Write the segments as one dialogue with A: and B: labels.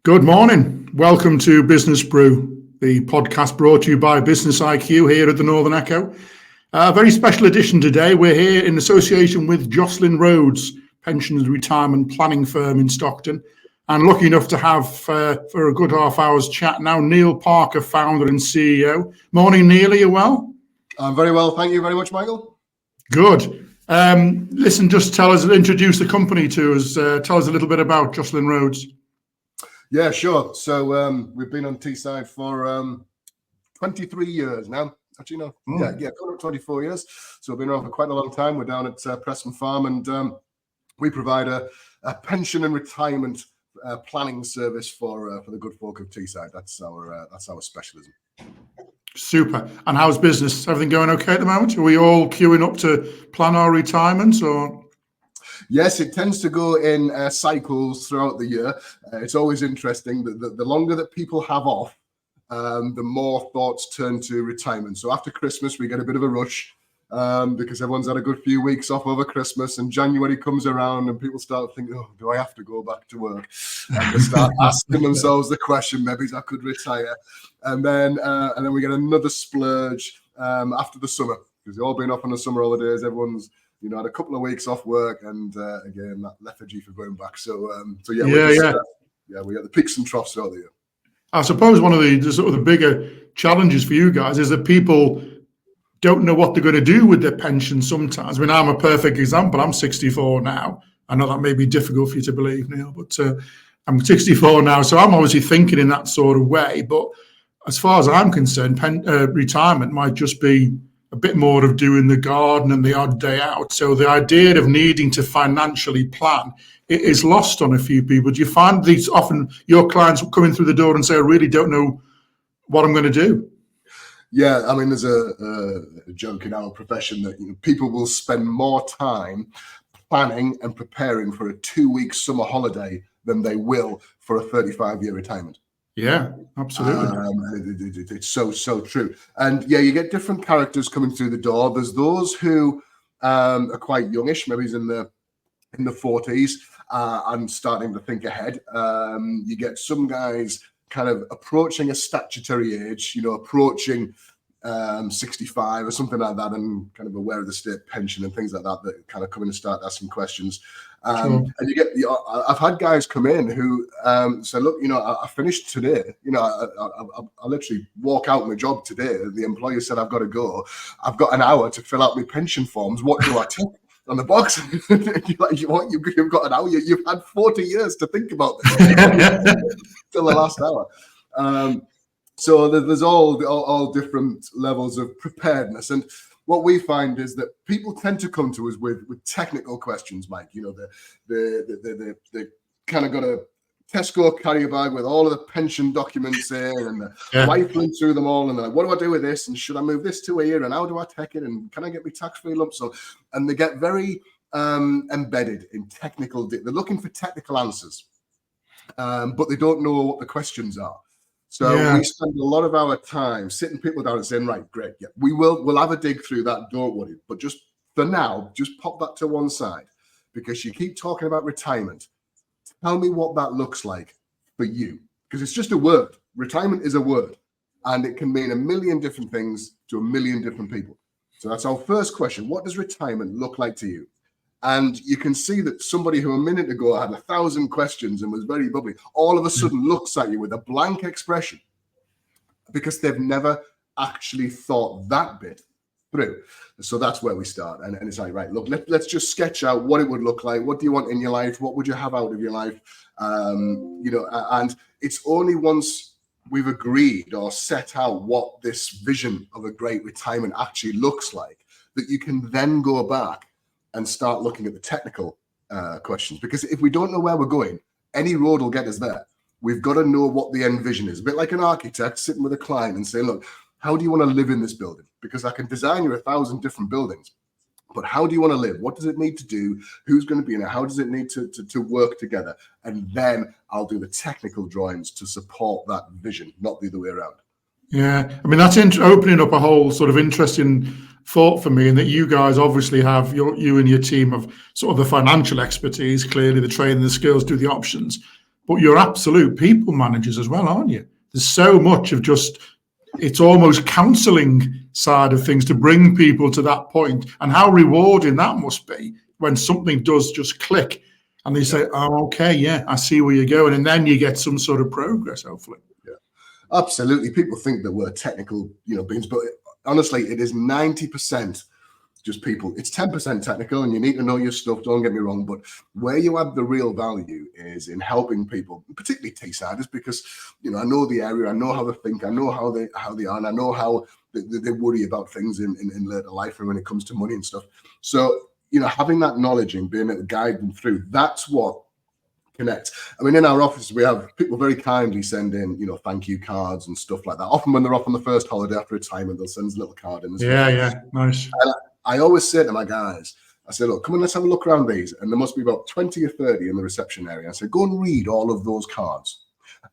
A: Good morning. Welcome to Business Brew, the podcast brought to you by BUSINESSiQ here at the Northern Echo. A very special edition today. We're here in association with Joslin Rhodes, pensions and retirement planning firm in Stockton, and lucky enough to have for a good half hour's chat now Neil Parker, founder and CEO. Morning, Neil. Are you well?
B: I'm very well. Thank you very much, Michael.
A: Good. Listen, just introduce the company to us. Tell us a little bit about Joslin Rhodes.
B: Yeah, sure. So we've been on Teesside for 23 years now. Actually, no, coming up 24 years. So we've been around for quite a long time. We're down at Preston Farm, and we provide a pension and retirement planning service for the good folk of Teesside. That's our specialism.
A: Super. And how's business? Everything going okay at the moment? Are we all queuing up to plan our retirement, or?
B: Yes, it tends to go in cycles throughout the year. It's always interesting that the longer that people have off, the more thoughts turn to retirement. So after Christmas, we get a bit of a rush because everyone's had a good few weeks off over Christmas, and January comes around and people start thinking, oh, do I have to go back to work? And they start asking themselves the question, maybe I could retire. And then we get another splurge after the summer, because they've all been off on the summer holidays. Everyone's had a couple of weeks off work, and again, that lethargy for going back. So we got the peaks and troughs throughout the year. I
A: suppose one of the bigger challenges for you guys is that people don't know what they're going to do with their pension sometimes. I mean, I'm a perfect example. I'm 64 now. I know that may be difficult for you to believe, Neil, but I'm 64 now, so I'm obviously thinking in that sort of way. But as far as I'm concerned, retirement might just be a bit more of doing the garden and the odd day out. So the idea of needing to financially plan, it is lost on a few people. Do you find these often your clients coming through the door and say, I really don't know what I'm going to do?
B: Yeah, I mean, there's a joke in our profession that people will spend more time planning and preparing for a 2-week summer holiday than they will for a 35-year retirement.
A: Yeah, absolutely.
B: It's so true. And yeah, you get different characters coming through the door. There's those who are quite youngish, maybe he's in the 40s and starting to think ahead. You get some guys kind of approaching a statutory age, approaching 65 or something like that, and kind of aware of the state pension and things like that kind of come in and start asking questions. Sure. And you get, I've had guys come in who say, look, I finished today. I literally walk out my job today. The employer said I've got to go. I've got an hour to fill out my pension forms. What do I tick on the box? You've got an hour. You've had 40 years to think about this till the last hour. So there's all different levels of preparedness. And what we find is that people tend to come to us with technical questions, Mike. They kind of got a Tesco carrier bag with all of the pension documents in, and they're rifling through them all, and they're like, what do I do with this? And should I move this to here? And how do I take it? And can I get my tax-free lump sum? And they get very embedded in technical. They're looking for technical answers, but they don't know what the questions are. So we spend a lot of our time sitting people down and saying, right, great, yeah, we'll have a dig through that, don't worry. But just for now, just pop that to one side, because you keep talking about retirement. Tell me what that looks like for you, because it's just a word. Retirement is a word, and it can mean a million different things to a million different people. So that's our first question. What does retirement look like to you? And you can see that somebody who a minute ago had 1,000 questions and was very bubbly, all of a sudden looks at you with a blank expression, because they've never actually thought that bit through. So that's where we start. And it's like, right, look, let's just sketch out what it would look like. What do you want in your life? What would you have out of your life? And it's only once we've agreed or set out what this vision of a great retirement actually looks like that you can then go back and start looking at the technical questions. Because if we don't know where we're going, any road will get us there. We've got to know what the end vision is. A bit like an architect sitting with a client and saying, look, how do you want to live in this building? Because I can design you 1,000 different buildings, but how do you want to live? What does it need to do? Who's going to be in it? How does it need to work together? And then I'll do the technical drawings to support that vision, not the other way around.
A: Yeah, I mean, that's opening up a whole sort of interesting thought for me, and that you guys obviously have, you and your team of sort of the financial expertise, clearly the training, the skills, do the options. but you're absolute people managers as well, aren't you? There's so much of just, it's almost counseling side of things to bring people to that point, and how rewarding that must be when something does just click and they say, oh, okay, yeah, I see where you're going. And then you get some sort of progress, hopefully.
B: Yeah, absolutely. People think that we're technical, beings, but honestly, it is 90% just people. It's 10% technical, and you need to know your stuff. Don't get me wrong, but where you add the real value is in helping people, particularly T-siders, because I know the area, I know how they think, I know how they are, and I know how they worry about things in later life and when it comes to money and stuff. So having that knowledge and being able to guide them through, that's what connects. I mean, in our office, we have people very kindly send in, thank you cards and stuff like that. Often when they're off on the first holiday after retirement, they'll send us a little card in as well.
A: Yeah, nice.
B: And I always say to my guys, I say, look, come on, let's have a look around these. And there must be about 20 or 30 in the reception area. I say, go and read all of those cards.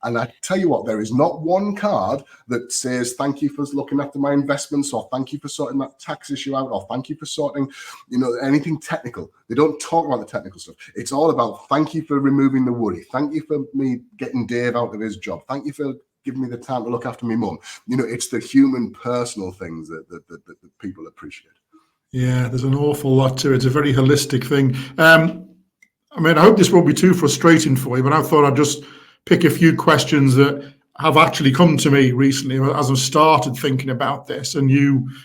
B: And I tell you what, there is not one card that says, thank you for looking after my investments, or thank you for sorting that tax issue out, or thank you for sorting, anything technical. They don't talk about the technical stuff. It's all about, thank you for removing the worry. Thank you for me getting Dave out of his job. Thank you for giving me the time to look after my mum. It's the human, personal things that people appreciate.
A: Yeah, there's an awful lot to it. It's a very holistic thing. I hope this won't be too frustrating for you, but I thought I'd just pick a few questions that have actually come to me recently as I've started thinking about this, and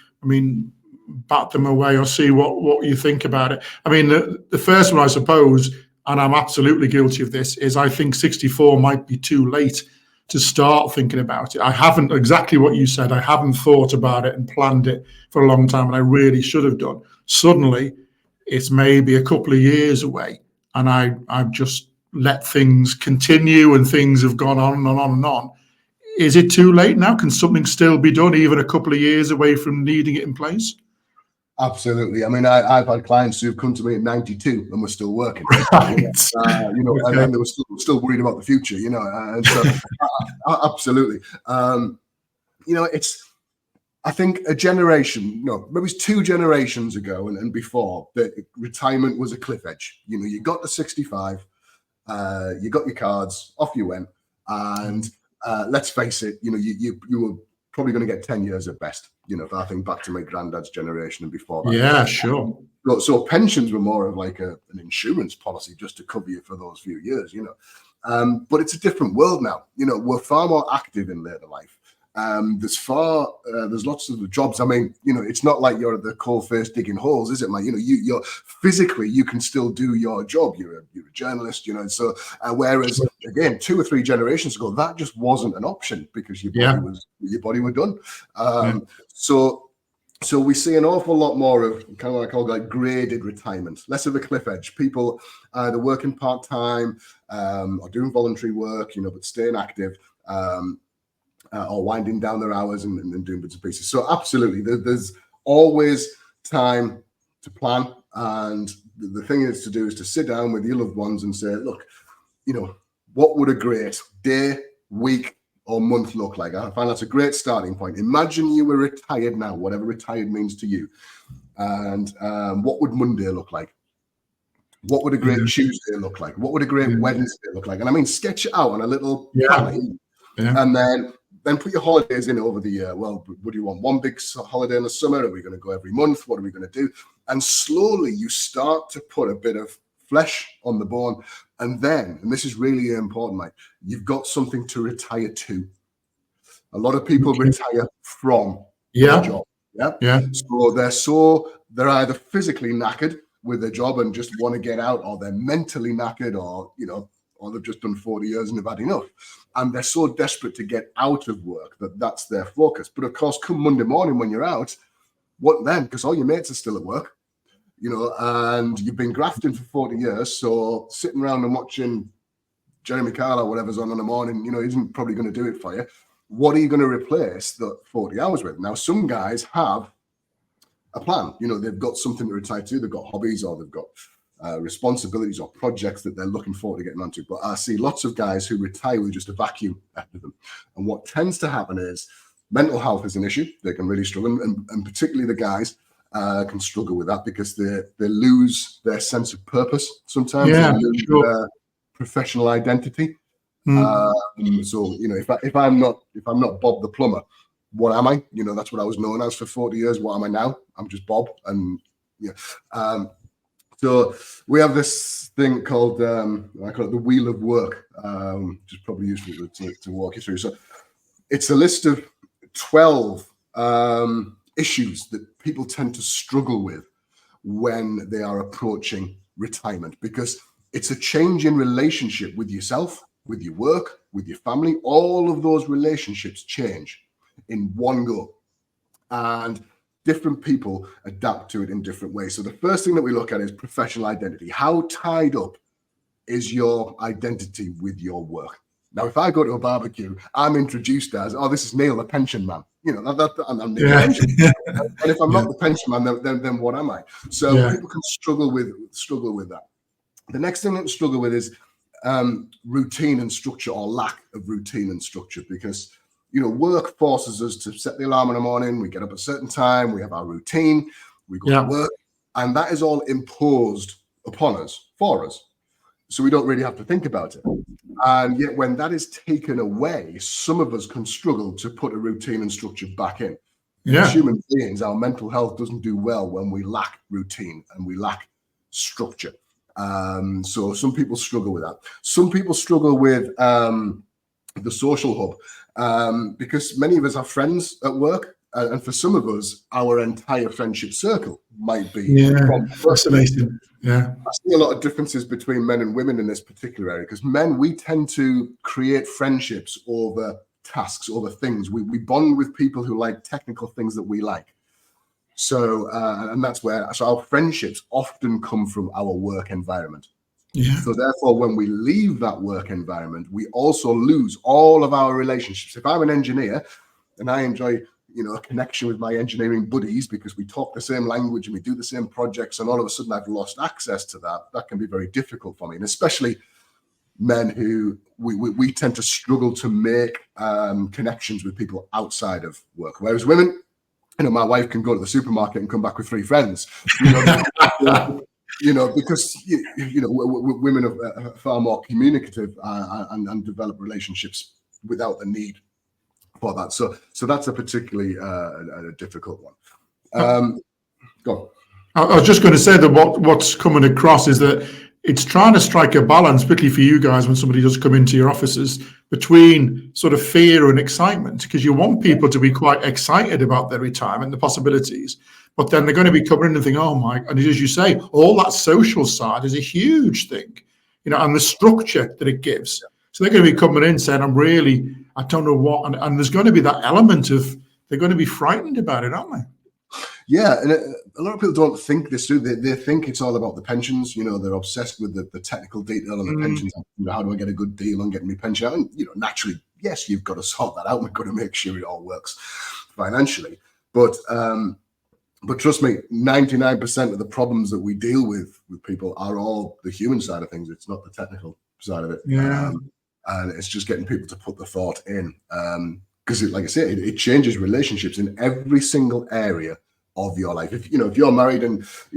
A: bat them away or see what you think about it. The first one, I suppose, and I'm absolutely guilty of this, is I think 64 might be too late to start thinking about it. I haven't, exactly what you said, I haven't thought about it and planned it for a long time, and I really should have done. Suddenly, it's maybe a couple of years away, and I've just let things continue, and things have gone on and on and on. Is it too late now? Can something still be done even a couple of years away from needing it in place?
B: Absolutely. I've had clients who've come to me at 92 and we're still working. Right. Okay. And they were still worried about the future. And so absolutely. I think a generation, maybe it's 2 generations ago and before, that retirement was a cliff edge. You got to 65, you got your cards, off you went, and let's face it, you were probably going to get 10 years at best. If I think back to my granddad's generation and before that.
A: Yeah, sure.
B: So pensions were more of like an insurance policy just to cover you for those few years, But it's a different world now. We're far more active in later life. There's lots of jobs. It's not like you're at the coal face digging holes, is it, mate? You're physically, you can still do your job. You're a journalist, So whereas again, 2 or 3 generations ago, that just wasn't an option because your body was done. So we see an awful lot more of kind of what I call like graded retirement, less of a cliff edge. People either working part time or doing voluntary work, but staying active. Or winding down their hours and doing bits and pieces. So absolutely, there's always time to plan. And the thing is to sit down with your loved ones and say, look, what would a great day, week, or month look like? I find that's a great starting point. Imagine you were retired now, whatever retired means to you. And what would Monday look like? What would a great Tuesday look like? What would a great Wednesday look like? And sketch it out on a little planning. And then put your holidays in over the year. Well, would you want one big holiday in the summer? Are we going to go every month? What are we going to do? And slowly you start to put a bit of flesh on the bone. And then, and this is really important, Mike, you've got something to retire to. A lot of people retire from their job. So they're either physically knackered with their job and just want to get out, or they're mentally knackered, or they've just done 40 years and they've had enough. And they're so desperate to get out of work that's their focus. But of course, come Monday morning when you're out, what then? Because all your mates are still at work, and you've been grafting for 40 years. So sitting around and watching Jeremy Kyle or whatever's on in the morning, isn't probably going to do it for you. What are you going to replace the 40 hours with? Now, some guys have a plan. They've got something to retire to. They've got hobbies, or they've got responsibilities or projects that they're looking forward to getting onto. But I see lots of guys who retire with just a vacuum after them. And what tends to happen is mental health is an issue. They can really struggle. And particularly the guys can struggle with that because they lose their sense of purpose sometimes. They lose their professional identity. So if I'm not Bob the plumber, what am I? That's what I was known as for 40 years. What am I now? I'm just Bob. And so we have this thing called I call it the wheel of work, which is probably useful to walk you through. So it's a list of 12 issues that people tend to struggle with when they are approaching retirement, because it's a change in relationship with yourself, with your work, with your family. All of those relationships change in one go, and different people adapt to it in different ways. So the first thing that we look at is professional identity. How tied up is your identity with your work? Now, if I go to a barbecue, I'm introduced as, oh, this is Neil, the pension man. I'm Neil, the pension man. And if I'm not the pension man, then what am I? So people can struggle with that. The next thing that we struggle with is routine and structure, or lack of routine and structure, because work forces us to set the alarm in the morning. We get up at a certain time. We have our routine. We go to work, and that is all imposed upon us, for us. So we don't really have to think about it. And yet when that is taken away, some of us can struggle to put a routine and structure back in. As human beings, our mental health doesn't do well when we lack routine and we lack structure. So some people struggle with that. Some people struggle with the social hub, because many of us have friends at work. And for some of us, our entire friendship circle might be
A: fascinating. I
B: see a lot of differences between men and women in this particular area, because men, we tend to create friendships over tasks, over things. We bond with people who like technical things that we like. So, and that's where our friendships often come from our work environment. So therefore, when we leave that work environment, we also lose all of our relationships. If I'm an engineer and I enjoy a connection with my engineering buddies because we talk the same language and we do the same projects, and all of a sudden I've lost access to that can be very difficult for me. And especially men who we tend to struggle to make connections with people outside of work. Whereas women, my wife can go to the supermarket and come back with 3 friends, because women are far more communicative and develop relationships without the need for that. So that's a particularly a difficult one. Go on.
A: I was just going to say that what's coming across is that it's trying to strike a balance, particularly for you guys when somebody does come into your offices, between sort of fear and excitement, because you want people to be quite excited about their retirement, the possibilities, but then they're going to be coming in and think, oh my, and as you say, all that social side is a huge thing, and the structure that it gives. So they're going to be coming in saying, I don't know what, and there's going to be that element of, they're going to be frightened about it, aren't they?
B: Yeah, and a lot of people don't think this through. They think it's all about the pensions. They're obsessed with the technical detail and the pensions. How do I get a good deal on getting my pension? And naturally, yes, you've got to sort that out. We've got to make sure it all works financially. But trust me, 99% of the problems that we deal with people are all the human side of things. It's not the technical side of it. And it's just getting people to put the thought in, because like I say, it changes relationships in every single area of your life. If you're married and if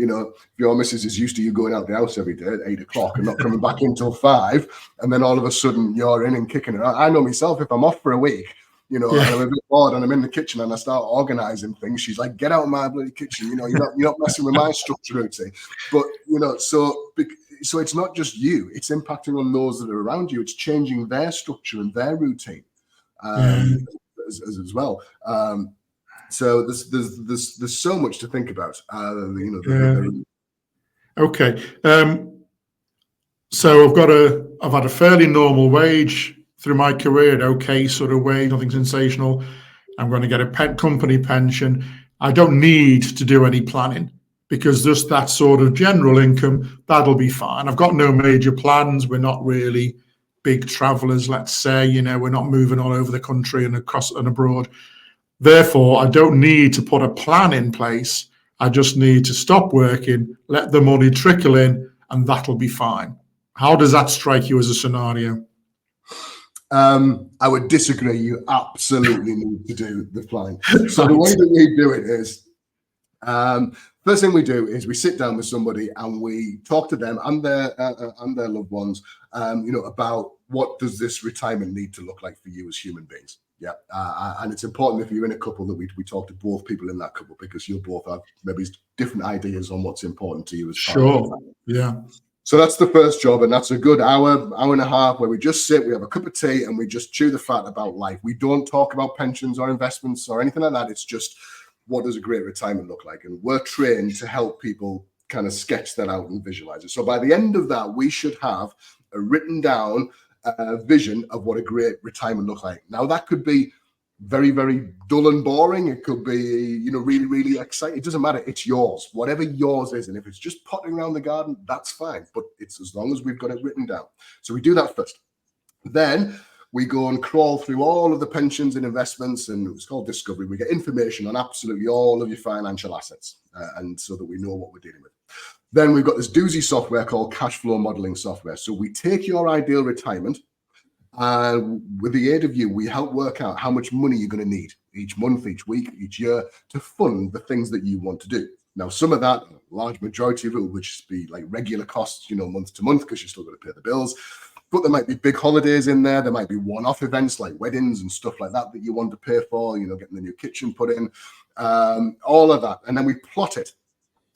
B: your missus is used to you going out the house every day at 8 o'clock and not coming back in till 5, and then all of a sudden you're in and kicking it. I know myself, if I'm off for a week, and I'm a bit bored and I'm in the kitchen and I start organizing things, she's like, get out of my bloody kitchen, you're not messing with my structure routine. But so it's not just you, it's impacting on those that are around you. It's changing their structure and their routine as well. So there's so much to think about.
A: Okay. So I've had a fairly normal wage through my career, okay sort of wage, nothing sensational. I'm going to get a company pension. I don't need to do any planning, because just that sort of general income, that'll be fine. I've got no major plans. We're not really big travelers, let's say, we're not moving all over the country and across and abroad. Therefore, I don't need to put a plan in place. I just need to stop working, let the money trickle in, and that'll be fine. How does that strike you as a scenario?
B: I would disagree. You absolutely need to do the planning. So the way that we do it is, First thing we do is we sit down with somebody and we talk to them and their loved ones, about what does this retirement need to look like for you as human beings. Yeah, and it's important if you're in a couple that we talk to both people in that couple, because you'll both have maybe different ideas on what's important to you as part of the family.
A: Yeah.
B: So that's the first job, and that's a good hour and a half where we just sit, we have a cup of tea, and we just chew the fat about life. We don't talk about pensions or investments or anything like that. It's just, what does a great retirement look like? And we're trained to help people kind of sketch that out and visualize it. So by the end of that, we should have a written down vision of what a great retirement looks like. Now, that could be very, very dull and boring. It could be, really, really exciting. It doesn't matter. It's yours, whatever yours is. And if it's just potting around the garden, that's fine. But it's as long as we've got it written down. So we do that first. Then we go and crawl through all of the pensions and investments, and it's called discovery. We get information on absolutely all of your financial assets, and so that we know what we're dealing with. Then we've got this doozy software called cash flow modeling software. So we take your ideal retirement, and with the aid of you, we help work out how much money you're going to need each month, each week, each year to fund the things that you want to do. Now, some of that, a large majority of it, will just be like regular costs, month to month, because you're still going to pay the bills. But there might be big holidays in there. There might be one-off events like weddings and stuff like that you want to pay for, getting the new kitchen put in, all of that. And then we plot it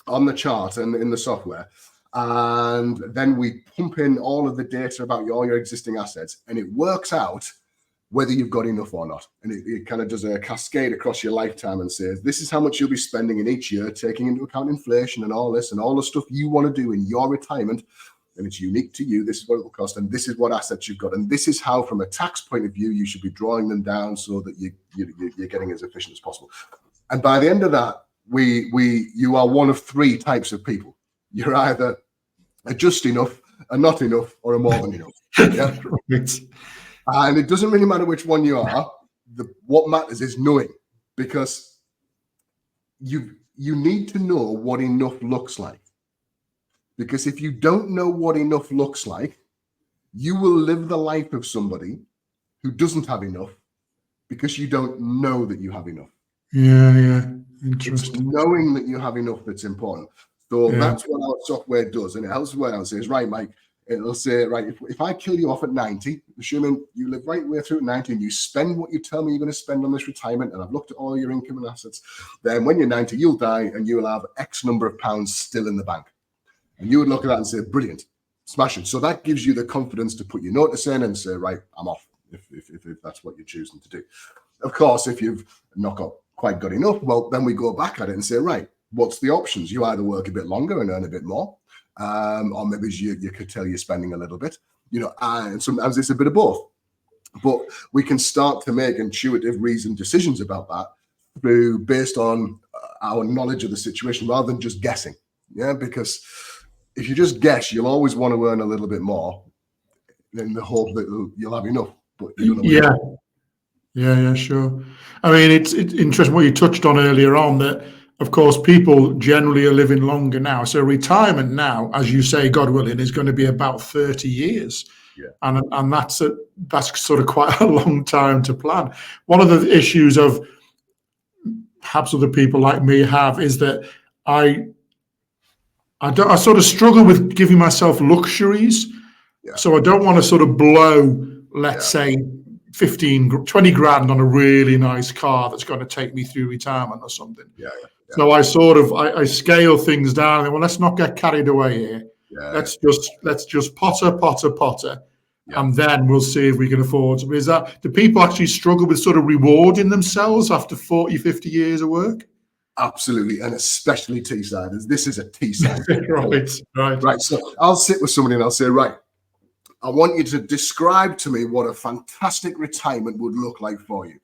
B: on the chart and in the software. And then we pump in all of the data about all your existing assets, and it works out whether you've got enough or not. And it kind of does a cascade across your lifetime and says, this is how much you'll be spending in each year, taking into account inflation and all this and all the stuff you want to do in your retirement. And it's unique to you. This is what it will cost, and this is what assets you've got, and this is how, from a tax point of view, you should be drawing them down so that you're getting as efficient as possible. And by the end of that, you are one of three types of people. You're either a just enough, a not enough, or a more than enough. Yeah?
A: Right.
B: And it doesn't really matter which one you are. What matters is knowing, because you need to know what enough looks like. Because if you don't know what enough looks like, you will live the life of somebody who doesn't have enough, because you don't know that you have enough.
A: Yeah. Interesting.
B: It's knowing that you have enough that's important. So that's what our software does. And it helps us out. It says, right, Mike, it'll say, right, if I kill you off at 90, assuming you live right way through at 90 and you spend what you tell me you're going to spend on this retirement, and I've looked at all your income and assets, then when you're 90, you'll die and you will have X number of pounds still in the bank. And you would look at that and say, brilliant, smash it. So that gives you the confidence to put your notice in and say, right, I'm off, if that's what you're choosing to do. Of course, if you've not quite got enough, well, then we go back at it and say, right, what's the options? You either work a bit longer and earn a bit more, or maybe you could tell you're spending a little bit, and sometimes it's a bit of both. But we can start to make intuitive, reasoned decisions about that based on our knowledge of the situation, rather than just guessing. Yeah, because if you just guess, you'll always want to earn a little bit more in the hope that you'll have enough. But
A: Yeah, sure. I mean, it's interesting what you touched on earlier on, that, of course, people generally are living longer now. So retirement now, as you say, God willing, is going to be about 30 years.
B: Yeah.
A: And that's sort of quite a long time to plan. One of the issues of perhaps other people like me have is that I sort of struggle with giving myself luxuries.
B: Yeah.
A: So I don't want to sort of blow, let's say, 20 grand on a really nice car that's going to take me through retirement or something.
B: Yeah.
A: So I scale things down, and, well, let's not get carried away here.
B: Yeah.
A: Let's just potter. Yeah. And then we'll see if we can afford to. Do people actually struggle with sort of rewarding themselves after 40, 50 years of work?
B: Absolutely, and especially Teessiders. This is a Teesside.
A: Right.
B: So I'll sit with somebody and I'll say, right, I want you to describe to me what a fantastic retirement would look like for you.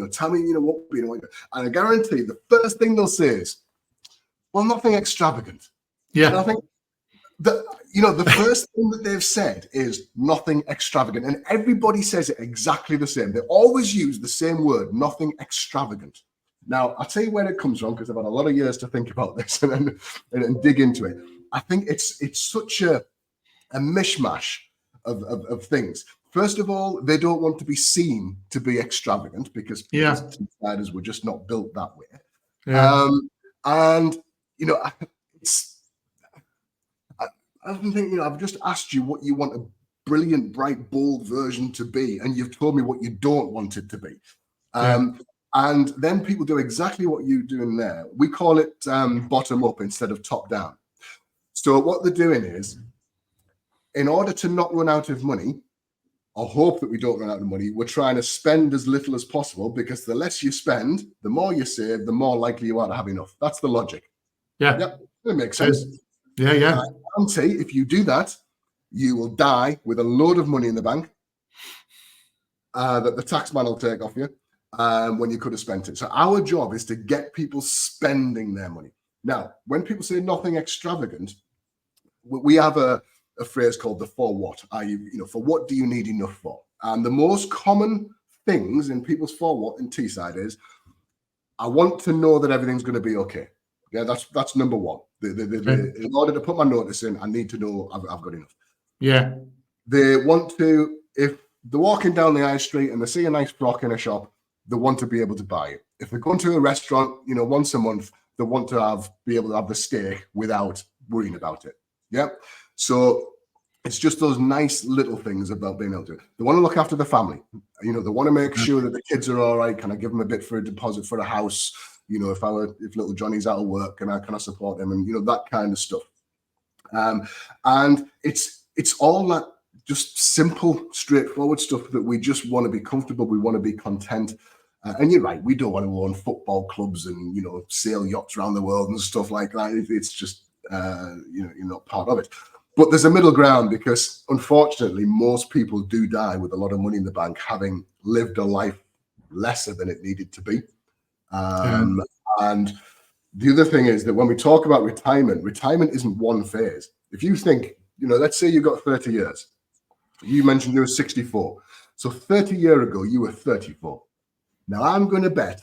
B: Tell me, what would be. And I guarantee the first thing they'll say is, well, nothing extravagant.
A: Yeah.
B: And I think that, the first thing that they've said is nothing extravagant. And everybody says it exactly the same. They always use the same word, nothing extravagant. Now, I'll tell you where it comes from, because I've had a lot of years to think about this and dig into it. I think it's such a mishmash of things. First of all, they don't want to be seen to be extravagant, because Teessiders were just not built that way.
A: Yeah.
B: And you know, it's, I don't think, you know, I've just asked you what you want a brilliant, bright, bold version to be, and you've told me what you don't want it to be. And then people do exactly what you're doing there. We call it bottom up instead of top down. So what they're doing is, in order to not run out of money, or hope that we don't run out of money, we're trying to spend as little as possible, because the less you spend, the more you save, the more likely you are to have enough. That's the logic.
A: Yeah.
B: Yep, that makes sense.
A: Yeah.
B: And say, if you do that, you will die with a load of money in the bank that the tax man will take off you when you could have spent it. So our job is to get people spending their money. Now, when people say nothing extravagant, we have a phrase called the for what. For what do you need enough for? And the most common things in people's for what in Teesside is, I want to know that everything's going to be okay. Yeah, that's number one. In order to put my notice in, I need to know I've got enough.
A: Yeah.
B: They want to, if they're walking down the high street and they see a nice frock in a shop, they want to be able to buy it. If they're going to a restaurant, once a month, they want to be able to have the steak without worrying about it. Yeah. So it's just those nice little things about being able to. They want to look after the family. They want to make sure that the kids are all right. Can I give them a bit for a deposit for a house? If little Johnny's out of work, can I support him? And that kind of stuff. And it's all that just simple, straightforward stuff that we just want to be comfortable. We want to be content. And you're right, we don't want to own football clubs and sail yachts around the world and stuff like that. It's just you're not part of it. But there's a middle ground, because unfortunately most people do die with a lot of money in the bank, having lived a life lesser than it needed to be. And the other thing is that when we talk about retirement isn't one phase. If you think, let's say you got 30 years, you mentioned you were 64. So 30 years ago, you were 34. Now I'm going to bet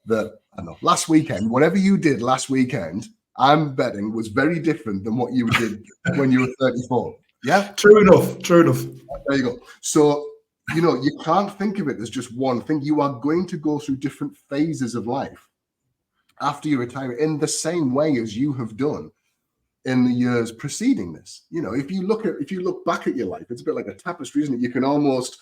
B: that, last weekend, whatever you did last weekend, I'm betting was very different than what you did when you were 34. Yeah?
A: True enough.
B: There you go. So, you can't think of it as just one thing. You are going to go through different phases of life after you retire in the same way as you have done in the years preceding this. If you look back at your life, it's a bit like a tapestry, isn't it? You can almost,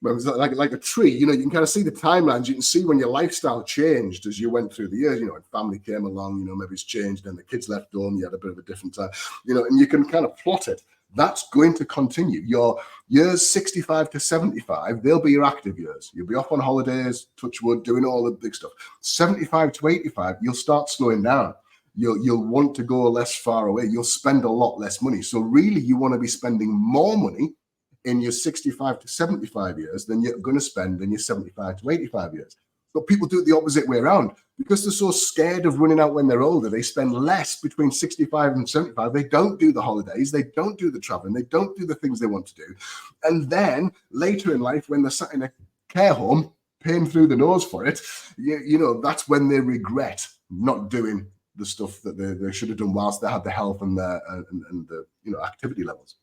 B: it's like a tree, you can kind of see the timelines. You can see when your lifestyle changed as you went through the years, when family came along, maybe it's changed and the kids left home, you had a bit of a different time, and you can kind of plot it. That's going to continue. Your years 65 to 75, they'll be your active years. You'll be off on holidays, touch wood, doing all the big stuff. 75 to 85, you'll start slowing down. You'll want to go less far away. You'll spend a lot less money. So really, you want to be spending more money in your 65 to 75 years than you're going to spend in your 75 to 85 years. But people do it the opposite way around, because they're so scared of running out when they're older. They spend less between 65 and 75. They don't do the holidays. They don't do the traveling. They don't do the things they want to do. And then later in life, when they're sat in a care home, paying through the nose for it, that's when they regret not doing the stuff that they should have done whilst they had the health and the activity levels.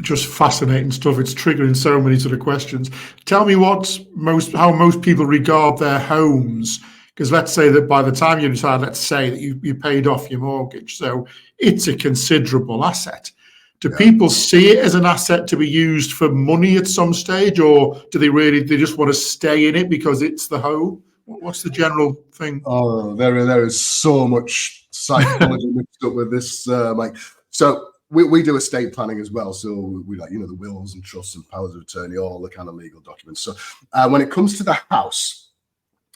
A: Just fascinating stuff. It's triggering so many sort of questions. Tell me how most people regard their homes, because let's say that by the time you retire, let's say that you paid off your mortgage, so it's a considerable asset. Do people see it as an asset to be used for money at some stage, or do they just want to stay in it because it's the home? What's the general thing?
B: Oh, there is so much psychology mixed up with this, Mike. So we do estate planning as well. So we the wills and trusts and powers of attorney, all the kind of legal documents. So when it comes to the house,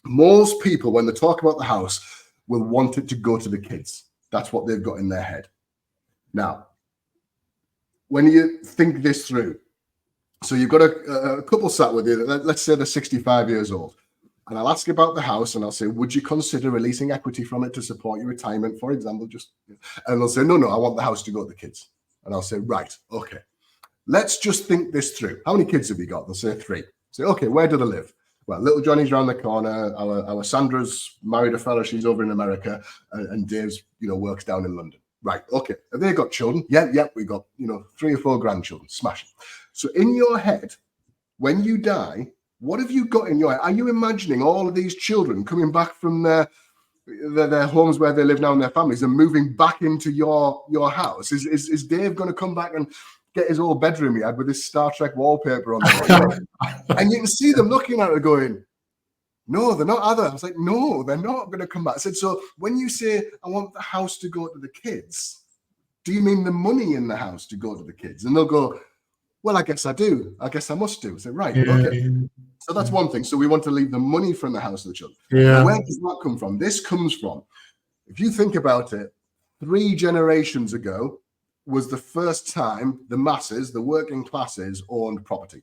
B: most people, when they talk about the house, will want it to go to the kids. That's what they've got in their head. Now, when you think this through, so you've got a couple sat with you, let's say they're 65 years old. And I'll ask about the house and I'll say, would you consider releasing equity from it to support your retirement, for example? And they'll say, no, I want the house to go to the kids. And I'll say, right, okay. Let's just think this through. How many kids have you got? They'll say 3. Say, okay, where do they live? Well, little Johnny's around the corner. Our Sandra's married a fella. She's over in America. And Dave's, works down in London. Right, okay. Have they got children? Yeah, we got, 3 or 4 grandchildren. Smashing. So in your head, when you die, what have you got in your head? Are you imagining all of these children coming back from their their homes where they live now and their families are moving back into your house. Is Dave going to come back and get his old bedroom he had with his Star Trek wallpaper on the wall? And you can see them looking at it going, no, they're not other. I was like, no, they're not going to come back. I said, so when you say, I want the house to go to the kids, do you mean the money in the house to go to the kids? And they'll go, well, I guess I do. I guess I must do. I said, right, okay. So that's one thing. So we want to leave the money from the house to the children. Now, where does that come from? This comes from, if you think about it, 3 generations ago was the first time the masses, the working classes, owned property.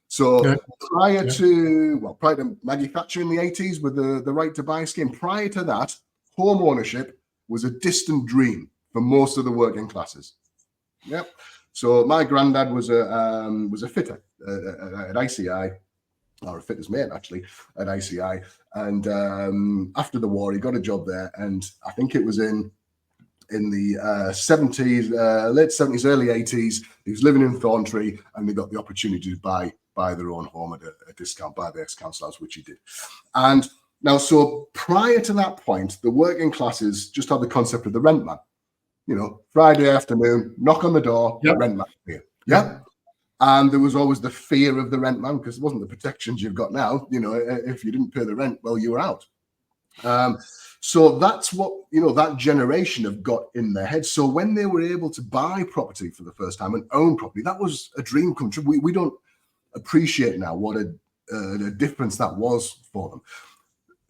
B: So prior to Maggie Thatcher in the 80s with the right to buy scheme, prior to that, home ownership was a distant dream for most of the working classes. Yep. So my granddad was a fitter at ICI, or a fitter's mate actually at ICI, and after the war he got a job there, and I think it was in the 70s, late 70s, early 80s. He was living in Thorntree, and they got the opportunity to buy their own home at a discount, buy the ex-council house, which he did. And now, so prior to that point, the working classes just had the concept of the rent man. You know, Friday afternoon, knock on the door, rent man here. Yeah. And there was always the fear of the rent man, because it wasn't the protections you've got now. You know, if you didn't pay the rent, well, you were out. So that's what, you know, that generation have got in their head. So when they were able to buy property for the first time and own property, that was a dream come true. We don't appreciate now what a difference that was for them.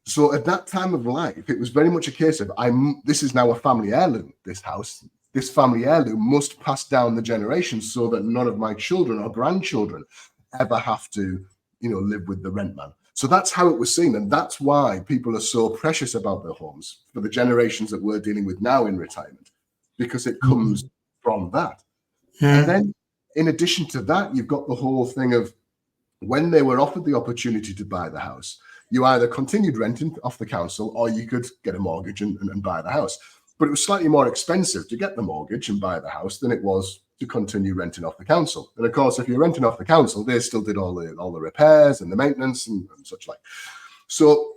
B: So at that time of life, it was very much a case of, this is now a family heirloom, this house. This family heirloom must pass down the generations so that none of my children or grandchildren ever have to, you know, live with the rent man. So that's how it was seen. And that's why people are so precious about their homes for the generations that we're dealing with now in retirement, because it comes from that. And then in addition to that, you've got the whole thing of when they were offered the opportunity to buy the house, you either continued renting off the council or you could get a mortgage and buy the house. But it was slightly more expensive to get the mortgage and buy the house than it was to continue renting off the council. And of course, if you're renting off the council, they still did all the repairs and the maintenance and such like. So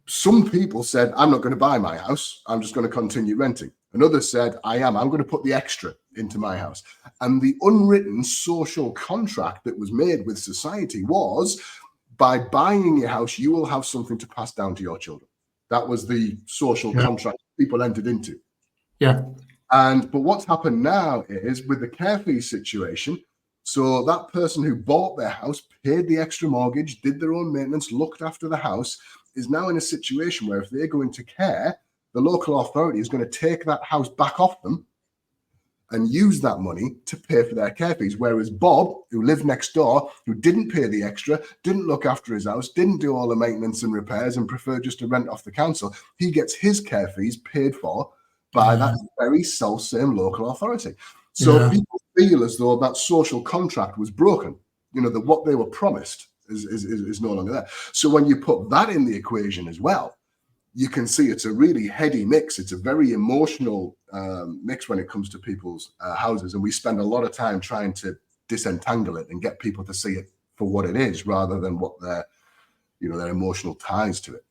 B: some people said, I'm not going to buy my house. I'm just going to continue renting. And others said, I'm going to put the extra into my house. And the unwritten social contract that was made with society was, by buying your house, you will have something to pass down to your children. That was the social contract people entered into. But what's happened now is with the care fee situation, so that person who bought their house, paid the extra mortgage, did their own maintenance, looked after the house, is now in a situation where if they go into care, the local authority is going to take that house back off them and use that money to pay for their care fees. Whereas Bob, who lived next door, who didn't pay the extra, didn't look after his house, didn't do all the maintenance and repairs and preferred just to rent off the council, he gets his care fees paid for by that very self-same local authority. So people feel as though that social contract was broken, you know, that what they were promised is no longer there. So when you put that in the equation as well, you can see it's a really heady mix. It's a very emotional mix when it comes to people's houses. And we spend a lot of time trying to disentangle it and get people to see it for what it is, rather than what their emotional ties to it.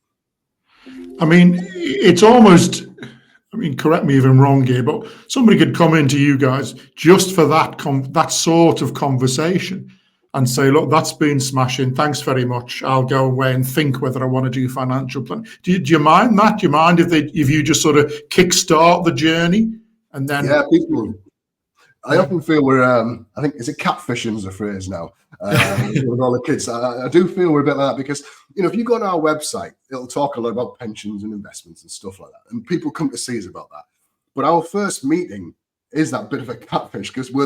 A: I mean, it's almost, I mean, correct me if I'm wrong here, but somebody could come into you guys just for that sort of conversation and say, look, that's been smashing. Thanks very much. I'll go away and think whether I want to do financial planning. Do you mind that? Do you mind if you just sort of kickstart the journey and then?
B: Yeah, people. I often feel we're, I think, is it catfishing is a phrase now, with all the kids. I do feel we're a bit like that because, you know, if you go on our website, it'll talk a lot about pensions and investments and stuff like that. And people come to see us about that. But our first meeting is that bit of a catfish because we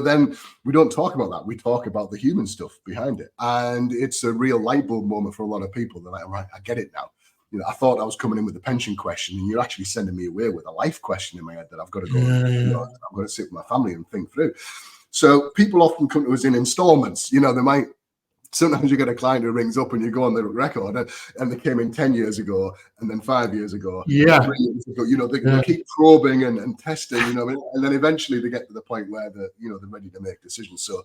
B: don't talk about that. We talk about the human stuff behind it. And it's a real light bulb moment for a lot of people. They're like, right, I get it now. You know, I thought I was coming in with a pension question and you're actually sending me away with a life question in my head that I've got to go, I've got to sit with my family and think through. So people often come to us in installments. You know, sometimes you get a client who rings up and you go on the record and they came in 10 years ago and then 5 years ago. 3 years ago. You know, they keep probing and testing, you know, and then eventually they get to the point where they're ready to make decisions. So,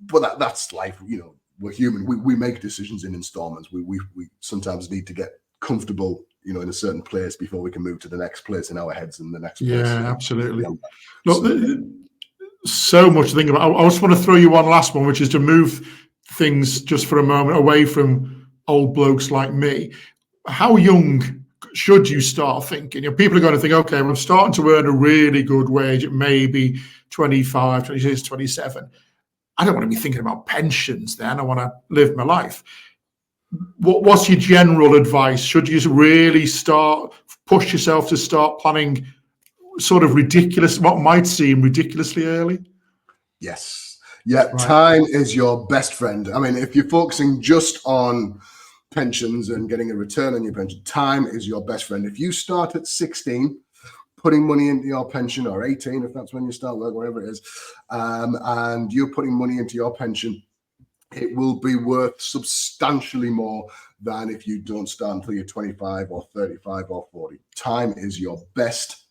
B: but that's life, you know, we're human. We make decisions in installments. We sometimes need to get comfortable in a certain place before we can move to the next place in our heads and the next place.
A: Yeah, absolutely. Look, so much to think about. I just want to throw you one last one, which is to move things just for a moment away from old blokes like me. How young should you start thinking? People are going to think, okay, I'm starting to earn a really good wage at maybe 25, 26, 27. I don't want to be thinking about pensions then. I want to live my life. What's your general advice? Should you really push yourself to start planning sort of what might seem ridiculously early?
B: Yes. Yeah, right. Time is your best friend. I mean, if you're focusing just on pensions and getting a return on your pension, time is your best friend. If you start at 16, putting money into your pension, or 18, if that's when you start work, whatever it is, and you're putting money into your pension, it will be worth substantially more than if you don't start until you're 25 or 35 or 40. Time is your best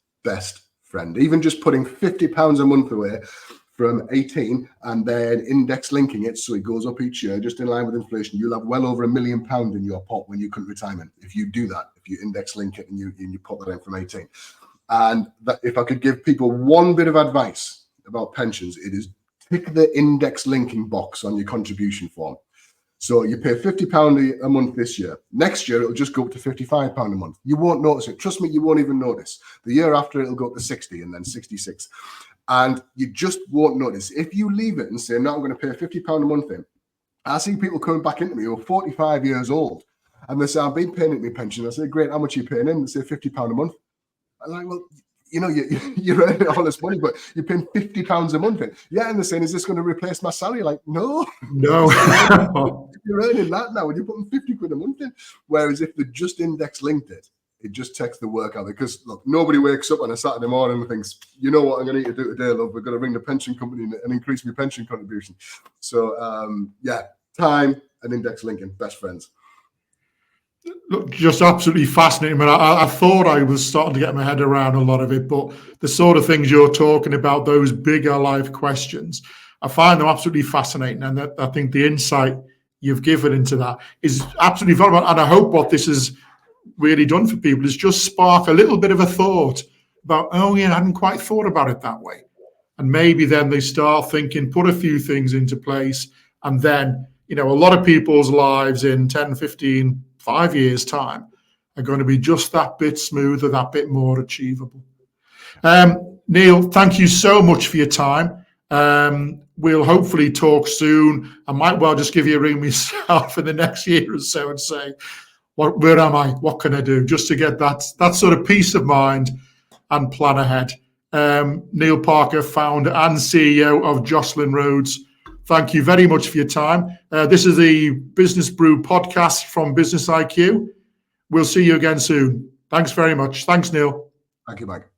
B: friend. Even just putting £50 a month away from 18 and then index linking it so it goes up each year, just in line with inflation, you'll have well over £1 million in your pot when you come to retirement. If you do that, if you index link it and you put that in from 18. And that, if I could give people one bit of advice about pensions, it is tick the index linking box on your contribution form. So you pay £50 a month this year. Next year, it'll just go up to £55 a month. You won't notice it. Trust me, you won't even notice. The year after, it'll go up to 60 and then 66. And you just won't notice. If you leave it and say, no, I'm going to pay £50 a month in, I see people coming back into me who are 45 years old. And they say, I've been paying into my pension. I say, great, how much are you paying in? They say, £50 a month. I'm like, well, you're earning all this money, but you're paying £50 a month in. Yeah, and they're saying, is this going to replace my salary? Like, no. You're earning that now, and you're putting 50 quid a month in. Whereas if they just index linked it, it just takes the work out. Because look, nobody wakes up on a Saturday morning and thinks, you know what I'm going to need to do today, love? We're going to ring the pension company and increase my pension contribution. So, time and index linking, best friends.
A: Look, just absolutely fascinating. I thought I was starting to get my head around a lot of it, but the sort of things you're talking about, those bigger life questions, I find them absolutely fascinating. And I think the insight you've given into that is absolutely valuable. And I hope what this has really done for people is just spark a little bit of a thought about, oh yeah, I hadn't quite thought about it that way. And maybe then they start thinking, put a few things into place, and then, a lot of people's lives in 10, 15, 5 years' time are going to be just that bit smoother, that bit more achievable. Neil, thank you so much for your time. We'll hopefully talk soon. I might well just give you a ring myself in the next year or so and say, where am I? What can I do? Just to get that sort of peace of mind and plan ahead. Neil Parker, founder and CEO of Joslin Rhodes. Thank you very much for your time. This is the Business Brew podcast from BUSINESSiQ. We'll see you again soon. Thanks very much. Thanks, Neil.
B: Thank you, Mike.